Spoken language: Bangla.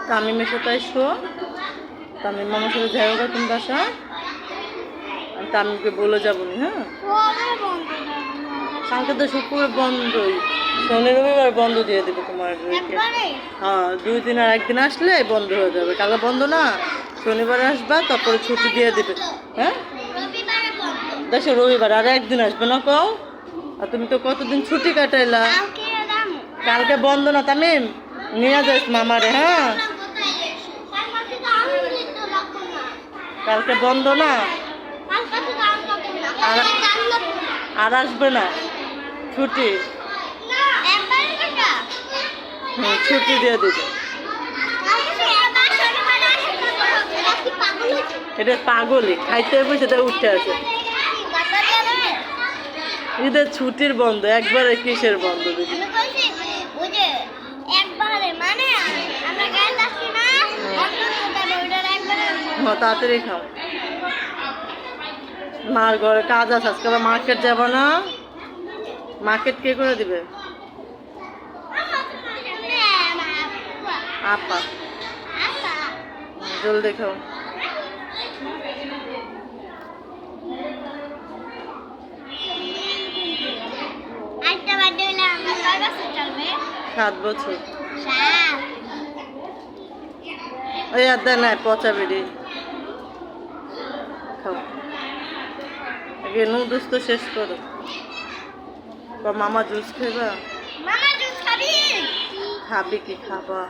তামিমের সাথে এসো, তামিম মামার সাথে যাই হোক তুমি বাসা, আমি তামিমকে বলে যাবো নি। হ্যাঁ, কালকে তো শুক্রবার বন্ধই, শনি রবিবার বন্ধ দিয়ে দেবে তোমার। হ্যাঁ, 2 দিন আর 1 দিন আসলে বন্ধ হয়ে যাবে। কালকে বন্ধ না, শনিবারে আসবা, তারপরে ছুটি দিয়ে দিবে। হ্যাঁ, দেখো রবিবার আর 1 দিন আসবে না কও। আর তুমি তো কতদিন ছুটি কাটাইলা। কালকে বন্ধ না তামিম, নিয়ে যাস মামারে। হ্যাঁ, কালকে বন্ধ না, আর আসবে না, ছুটি। ছুটি দিয়ে দিবে। এটা পাগলই, খাইতে বসে এটা উঠতে আসে। ঈদের ছুটির বন্ধ, একবারে কিসের বন্ধ দিদি? তাড়াতাড়ি খাও, মার ঘরে কাজ আছে আজকে, আবার মার্কেট যাবো না। মার্কেট কে করে দিবে? আপা, জলদি খাও। একটা বার্থডে হলে আমরা 6 বছর চলবে। 7 বছর। 7 ওই আর দেয় না, পচা বেরি খাও। আগে নুডলস তো শেষ করো। মামা জুস খাবা? মামা জুস খাবি? খাবি কি খাবা?